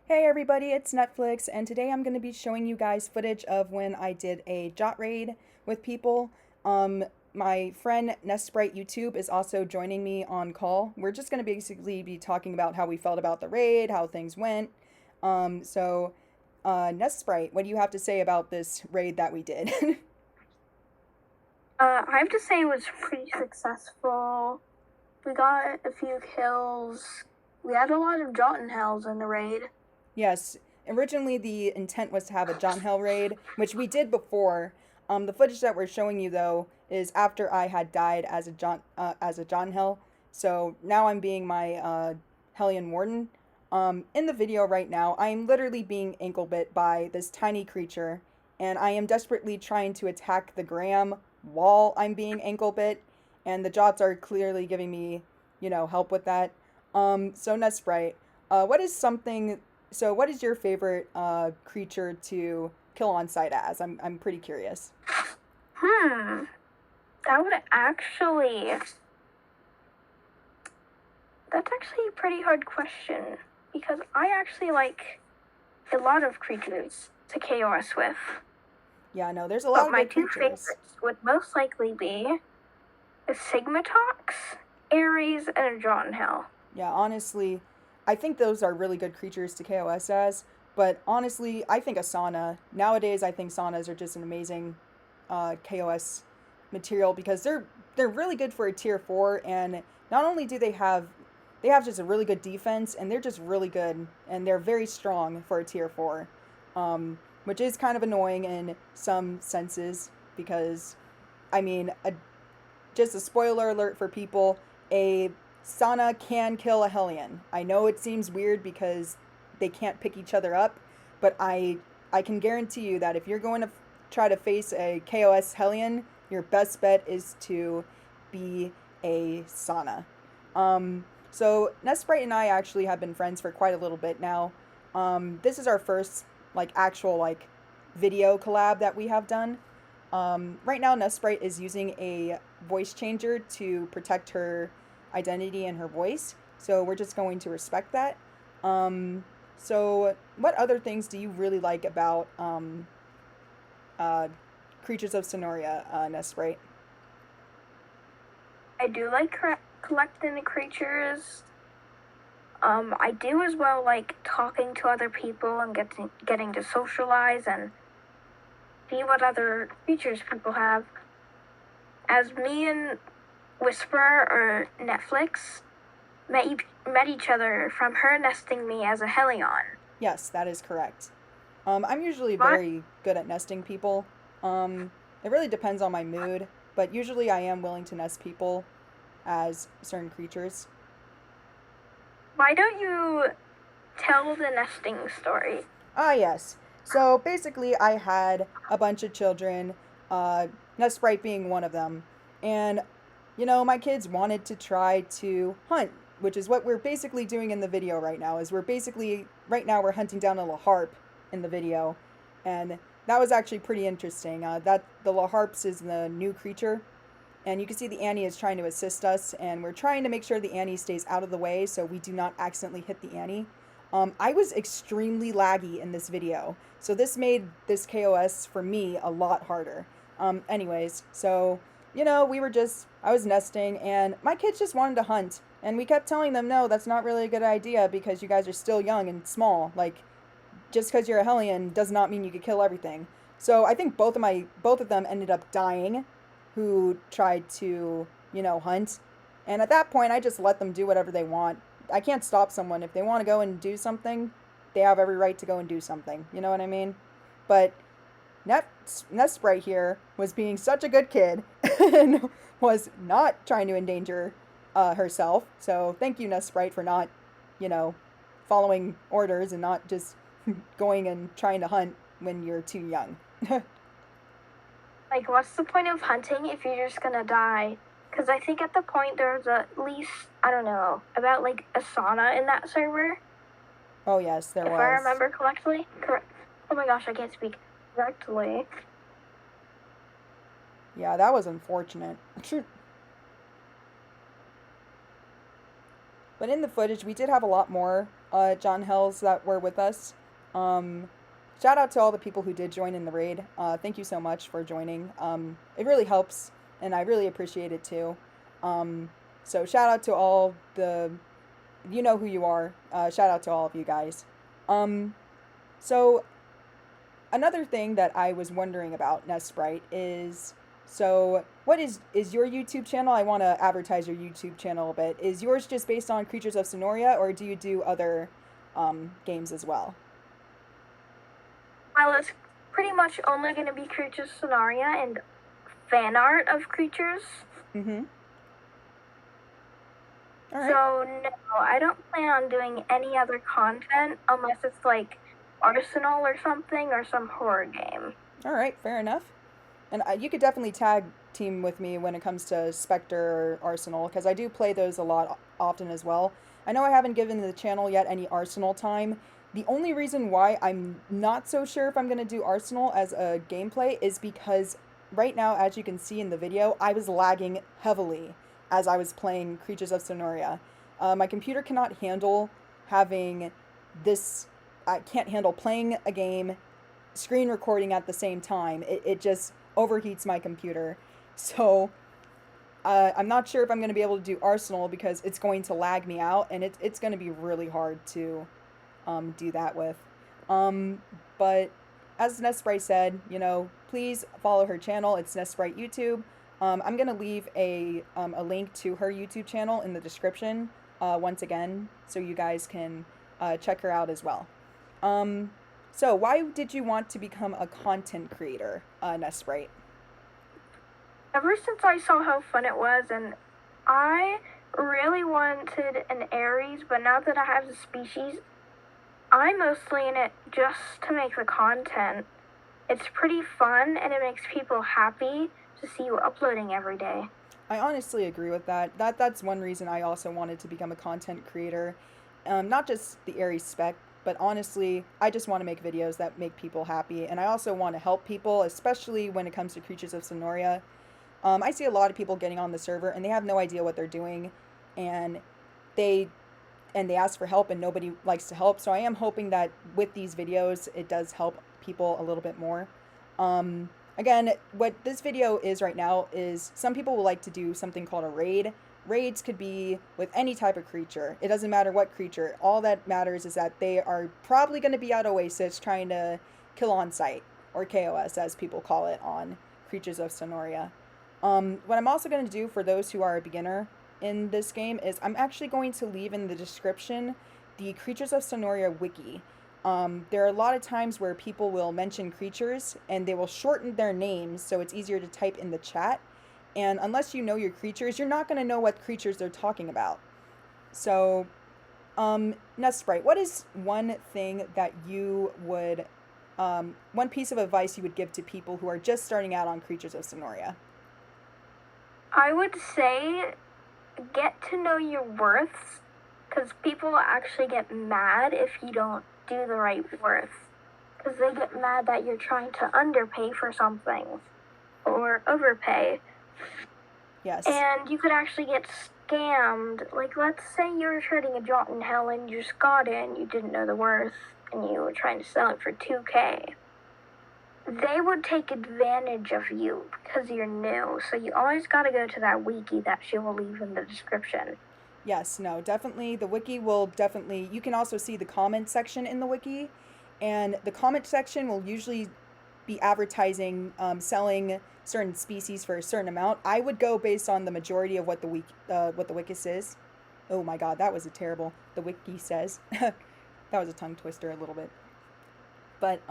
Hey everybody, it's Netflix, and today I'm going to be showing you guys footage of when I did a jot raid with people. My friend Nespriteyt YouTube is also joining me on call. We're just going to basically be talking about how we felt about the raid, how things went. Nespriteyt, what do you have to say about this raid that we did? I have to say it was pretty successful. We got a few kills. We had a lot of Jotunhells in the raid. Yes, originally the intent was to have a John Hill raid, which we did before. The footage that we're showing you though is after I had died as a John Hill. So now I'm being my Hellion Warden. In the video right now, I am literally being ankle bit by this tiny creature, and I am desperately trying to attack the Graham while I'm being ankle bit, and the Jots are clearly giving me, help with that. So Nesprite, what is something what is your favorite creature to kill on sight as? I'm pretty curious. Hmm. That would actually. That's actually a pretty hard question. Because I actually like a lot of creatures to KOS with. Yeah, no, there's a lot But of my good two creatures. favorites would most likely be a Sigmatox, Ares, and a Jotunhell. Yeah, honestly, I think those are really good creatures to KOS as. But honestly, I think Asana nowadays. I think Sanas are just an amazing KOS material because they're really good for a tier 4, and not only do they have just a really good defense, and they're just really good, and they're very strong for a tier 4, which is kind of annoying in some senses because I mean, just a spoiler alert for people, a Sana can kill a Hellion. I know it seems weird because they can't pick each other up, but I can guarantee you that if you're going to try to face a KOS Hellion, your best bet is to be a Sana. So Nespriteyt and I actually have been friends for quite a little bit now. This is our first actual video collab that we have done. Right now, Nespriteyt is using a voice changer to protect her identity and her voice, so we're just going to respect that. So, what other things do you really like about uh, Creatures of Sonaria, Nespriteyt? I do like collecting the creatures. I do as well like talking to other people and getting to socialize and see what other features people have. As me and Whisper or Netflix met each other from her nesting me as a Hellion. Yes, that is correct. I'm usually My, very good at nesting people. It really depends on my mood, but usually I am willing to nest people as certain creatures. why don't you tell the nesting story? Ah, yes. So basically, I had a bunch of children, Nesprite being one of them. And, my kids wanted to try to hunt, which is what we're basically doing in the video right now, is right now we're hunting down a Laharp in the video. And that was actually pretty interesting. The Laharps is the new creature. And you can see the Annie is trying to assist us, and we're trying to make sure the Annie stays out of the way so we do not accidentally hit the Annie. I was extremely laggy in this video, so this made this KOS for me a lot harder. Anyways, so, I was nesting, and my kids just wanted to hunt, and we kept telling them, no, that's not really a good idea because you guys are still young and small. Just because you're a Hellion does not mean you could kill everything. So I think both of them ended up dying who tried to, hunt. And at that point, I just let them do whatever they want. I can't stop someone. If they want to go and do something, they have every right to go and do something. You know what I mean? But Nespriteyt here was being such a good kid and was not trying to endanger herself. So thank you, Nespriteyt, for not, you know, following orders and not just going and trying to hunt when you're too young. Like, what's the point of hunting if you're just gonna die? Because I think at the point there's at least, I don't know, about like a sauna in that server. Oh, yes, there If was. I remember correctly. Correct. Oh my gosh, I can't speak correctly. Yeah, that was unfortunate. But in the footage, we did have a lot more John Hells that were with us. Um, Shout out to all the people who did join in the raid. Thank you so much for joining. It really helps, and I really appreciate it too. Um, so shout out to all the, you know who you are. Shout out to all of you guys. Um, so another thing that I was wondering about, Nespriteyt, is so what is your YouTube channel? I want to advertise your YouTube channel a bit. Is yours just based on Creatures of Sonaria, or do you do other games as well? Well, it's pretty much only going to be Creatures of Sonaria and fan art of creatures. Mm-hmm. All right. So, no, I don't plan on doing any other content unless it's like Arsenal or something or some horror game. All right. Fair enough. And you could definitely tag team with me when it comes to Spectre or Arsenal, because I do play those a lot often as well. I know I haven't given the channel yet any Arsenal time. The only reason why I'm not so sure if I'm going to do Arsenal as a gameplay is because right now, as you can see in the video, I was lagging heavily as I was playing Creatures of Sonaria. My computer cannot handle having this, I can't handle playing a game, screen recording at the same time. It just overheats my computer. So I'm not sure if I'm going to be able to do Arsenal because it's going to lag me out, and it's going to be really hard to do that with. But as Nespriteyt said, please follow her channel. It's Nespriteyt YouTube. I'm going to leave a link to her YouTube channel in the description once again, so you guys can check her out as well. So why did you want to become a content creator, Nespriteyt? Ever since I saw how fun it was, and I really wanted an Aries, but now that I have the species, I'm mostly in it just to make the content. It's pretty fun, and it makes people happy to see you uploading every day. I honestly agree with that. That's one reason I also wanted to become a content creator. Not just the Aries spec, but honestly, I just want to make videos that make people happy, and I also want to help people, especially when it comes to Creatures of Sonaria. I see a lot of people getting on the server and they have no idea what they're doing, and they ask for help and nobody likes to help. So I am hoping that with these videos it does help people a little bit more. Again, what this video is right now is some people will like to do something called a raid. Raids could be with any type of creature. It doesn't matter what creature. All that matters is that they are probably going to be at Oasis trying to kill on sight, or KOS as people call it on Creatures of Sonaria. What I'm also going to do for those who are a beginner in this game is I'm actually going to leave in the description the Creatures of Sonaria wiki. There are a lot of times where people will mention creatures and they will shorten their names so it's easier to type in the chat. And unless you know your creatures, you're not going to know what creatures they're talking about. So, Nespriteyt, what is one thing that you would, one piece of advice you would give to people who are just starting out on Creatures of Sonaria? I would say get to know your worths, because people actually get mad if you don't do the right worth. Because they get mad that you're trying to underpay for something or overpay. Yes. And you could actually get scammed. Like, let's say you were trading a Jot in Hell and you just got it and you didn't know the worth and you were trying to sell it for 2K. They would take advantage of you because you're new. So you always got to go to that wiki that she will leave in the description. Yes, no, definitely. The wiki will definitely, you can also see the comment section in the wiki, and the comment section will usually be advertising, selling certain species for a certain amount. I would go based on the majority of what the wiki says. Oh my god, that was a terrible, the wiki says. That was a tongue twister a little bit. But,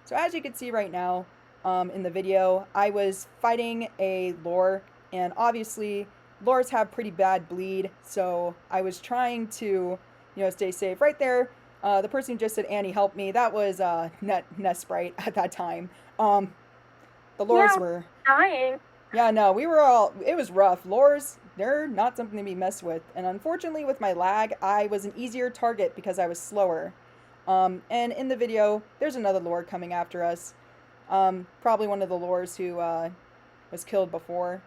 so as you can see right now, in the video, I was fighting a lore, and obviously lores have pretty bad bleed, so I was trying to, stay safe. Right there, the person who just said, Annie, help me, that was Nespriteyt at that time. The lores were dying. Yeah, no, we were all, it was rough. Lores, they're not something to be messed with. And unfortunately, with my lag, I was an easier target because I was slower. And in the video, there's another lore coming after us. Probably one of the lores who was killed before.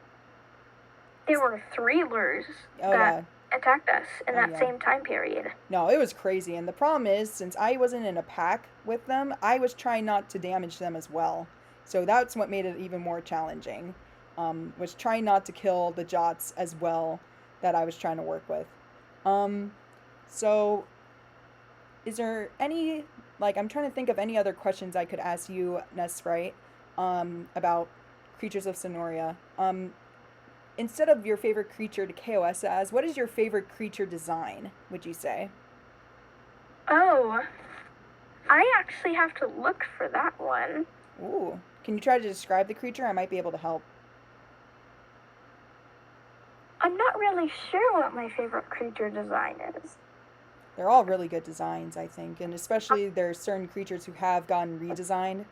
There were 3 lures Oh, yeah. attacked us in Oh, that yeah. same time period. No, it was crazy. And the problem is, since I wasn't in a pack with them, I was trying not to damage them as well. So that's what made it even more challenging. Was trying not to kill the Jots as well that I was trying to work with. Um, so is there any, like, I'm trying to think of any other questions I could ask you, Nespriteyt, about Creatures of Sonaria. Instead of your favorite creature to KOS as, what is your favorite creature design, would you say? Oh, I actually have to look for that one. Ooh. Can you try to describe the creature? I might be able to help. I'm not really sure what my favorite creature design is. They're all really good designs, I think, and especially there's certain creatures who have gotten redesigned.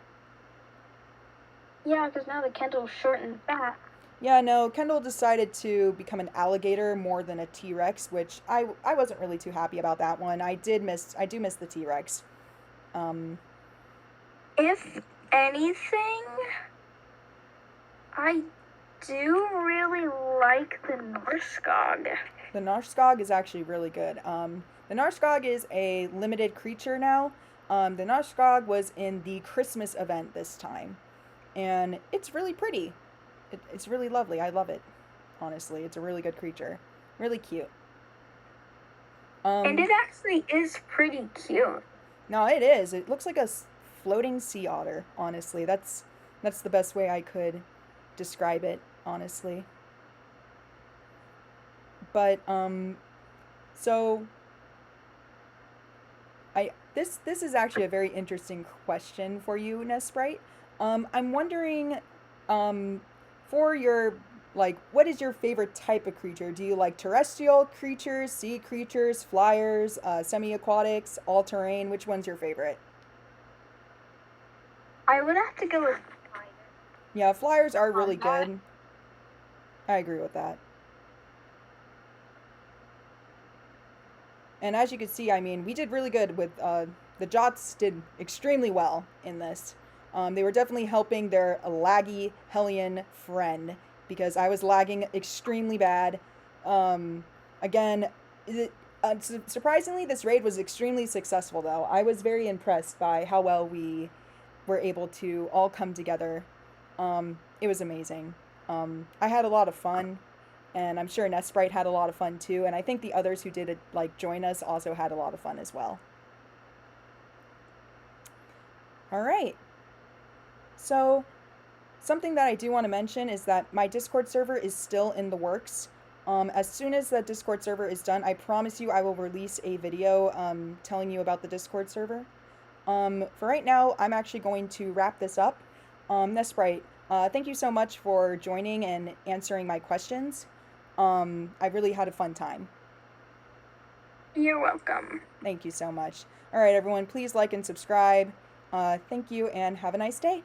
Yeah, because now the Kendall's short and fat. Yeah, no, Kendall decided to become an alligator more than a T-Rex, which I wasn't really too happy about that one. I do miss the T-Rex. Um, If anything, I do really like the Norskog. the Narskog is actually really good. The Narskog is a limited creature now. The Narskog was in the Christmas event this time, and it's really pretty. It's really lovely. I love it. Honestly, it's a really good creature. Really cute. And Um, it actually is pretty cute. no, it is. It looks like a floating sea otter. Honestly, that's the best way I could describe it. Honestly, but so I this is actually a very interesting question for you, Nespriteyt. I'm wondering, um, for your, like, what is your favorite type of creature? Do you like terrestrial creatures, sea creatures, flyers, semi-aquatics, all terrain? Which one's your favorite? I would have to go with Yeah, flyers are really on that. good. I agree with that. And as you can see, I mean, we did really good with the Jots did extremely well in this. They were definitely helping their laggy Hellion friend because I was lagging extremely bad. Um, again, surprisingly, this raid was extremely successful, though. I was very impressed by how well we were able to all come together. It was amazing. I had a lot of fun, and I'm sure Nespriteyt had a lot of fun too. And I think the others who did it, like, join us also had a lot of fun as well. All right. So something that I do want to mention is that my Discord server is still in the works. As soon as the Discord server is done, I promise you I will release a video telling you about the Discord server. For right now, I'm actually going to wrap this up. Nespriteyt, thank you so much for joining and answering my questions. I really had a fun time. You're welcome. Thank you so much. All right, everyone, please like and subscribe. Thank you, and have a nice day.